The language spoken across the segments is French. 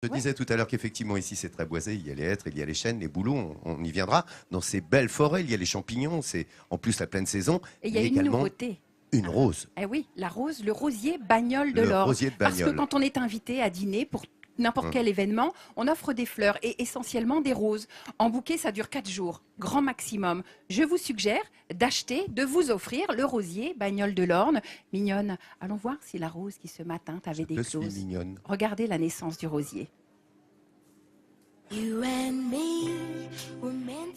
Je disais tout à l'heure qu'effectivement ici c'est très boisé, il y a les hêtres, il y a les chênes, les bouleaux, on y viendra. Dans ces belles forêts, il y a les champignons, c'est en plus la pleine saison, Et il y a mais une également nouveauté. une rose, Eh oui, la rose, le rosier Bagnole de le l'Orne. rosier de Parce que Bagnole. quand on est invité à dîner pour n'importe quel événement, on offre des fleurs et essentiellement des roses. En bouquet, ça dure 4 jours, grand maximum. Je vous suggère d'acheter, de vous offrir le rosier Bagnole de l'Orne. Mignonne, allons voir si la rose qui ce matin t'avait Je suis déclose. mignonne. Regardez la naissance du rosier.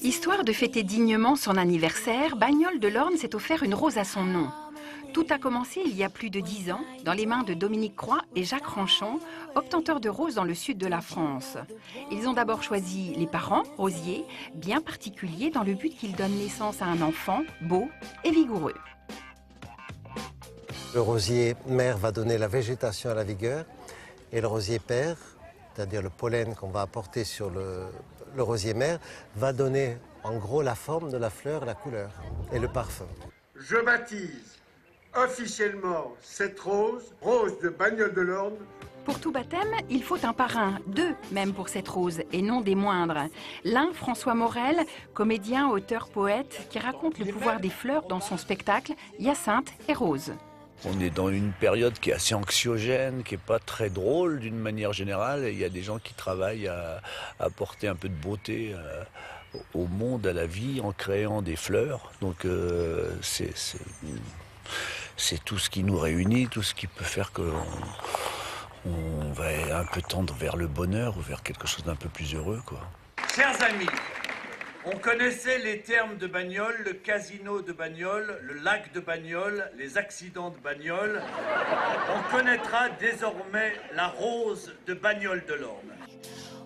Histoire de fêter dignement son anniversaire, Bagnole de l'Orne s'est offert une rose à son nom. Tout a commencé il y a plus de 10 ans, dans les mains de Dominique Croix et Jacques Ranchon, obtenteurs de roses dans le sud de la France. Ils ont d'abord choisi les parents, rosiers, bien particuliers, dans le but qu'ils donnent naissance à un enfant beau et vigoureux. Le rosier mère va donner la végétation à la vigueur et le rosier père, c'est-à-dire le pollen qu'on va apporter sur le rosier mère, va donner en gros la forme de la fleur, la couleur et le parfum. Je baptise officiellement cette rose, rose de Bagnole de l'Orne. Pour tout baptême, il faut un parrain, 2 même pour cette rose, et non des moindres. L'un, François Morel, comédien, auteur, poète, qui raconte le pouvoir des fleurs dans son spectacle Hyacinthe et Rose. On est dans une période qui est assez anxiogène, qui n'est pas très drôle d'une manière générale. Et il y a des gens qui travaillent à apporter un peu de beauté au monde, à la vie, en créant des fleurs. Donc c'est tout ce qui nous réunit, tout ce qui peut faire qu'on va un peu tendre vers le bonheur ou vers quelque chose d'un peu plus heureux, quoi. Chers amis, on connaissait les termes de Bagnole, le casino de Bagnole, le lac de Bagnole, les accidents de Bagnole. On connaîtra désormais la rose de Bagnole de l'Orne.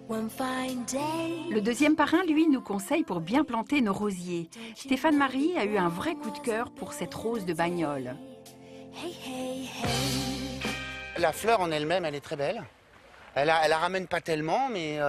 Le deuxième parrain, lui, nous conseille pour bien planter nos rosiers. Stéphane Marie a eu un vrai coup de cœur pour cette rose de Bagnole. La fleur en elle-même, elle est très belle. Elle la ramène pas tellement, mais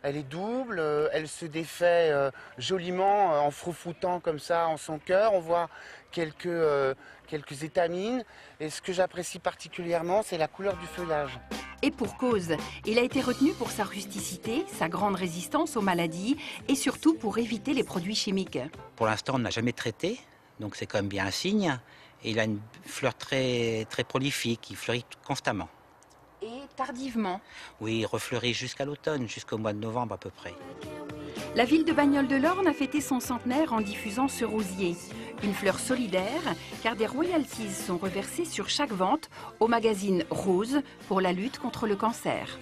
elle est double. Elle se défait joliment en froufroutant comme ça en son cœur. On voit quelques étamines. Et ce que j'apprécie particulièrement, c'est la couleur du feuillage. Et pour cause, il a été retenu pour sa rusticité, sa grande résistance aux maladies et surtout pour éviter les produits chimiques. Pour l'instant, on n'a jamais traité, donc c'est quand même bien un signe. Et il a une fleur très, très prolifique, il fleurit constamment. Et tardivement. Oui, il refleurit jusqu'à l'automne, jusqu'au mois de novembre à peu près. La ville de Bagnole de l'Orne a fêté son centenaire en diffusant ce rosier. Une fleur solidaire, car des royalties sont reversées sur chaque vente au magazine Rose pour la lutte contre le cancer.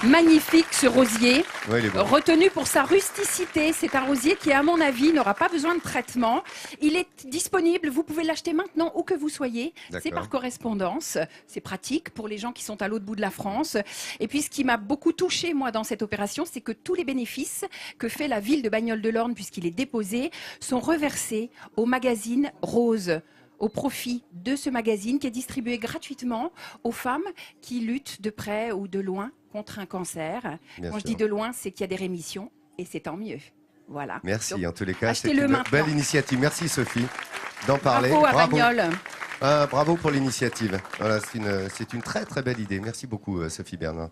Magnifique ce rosier, Ouais, il est beau. retenu pour sa rusticité. C'est un rosier qui, à mon avis, n'aura pas besoin de traitement. Il est disponible, vous pouvez l'acheter maintenant où que vous soyez. C'est D'accord. par correspondance, c'est pratique pour les gens qui sont à l'autre bout de la France. Et puis ce qui m'a beaucoup touché moi dans cette opération, c'est que tous les bénéfices que fait la ville de Bagnole de l'Orne, puisqu'il est déposé, sont reversés au magazine Rose, au profit de ce magazine qui est distribué gratuitement aux femmes qui luttent de près ou de loin contre un cancer. Bien Quand je sûr. dis de loin, c'est qu'il y a des rémissions et c'est tant mieux. Voilà. Merci, Donc, en tous les cas, c'est achetez-le une maintenant. belle initiative. Merci Sophie d'en parler. Bravo à Bagnole. Bravo pour l'initiative. Voilà, c'est une très très belle idée. Merci beaucoup Sophie Bernard.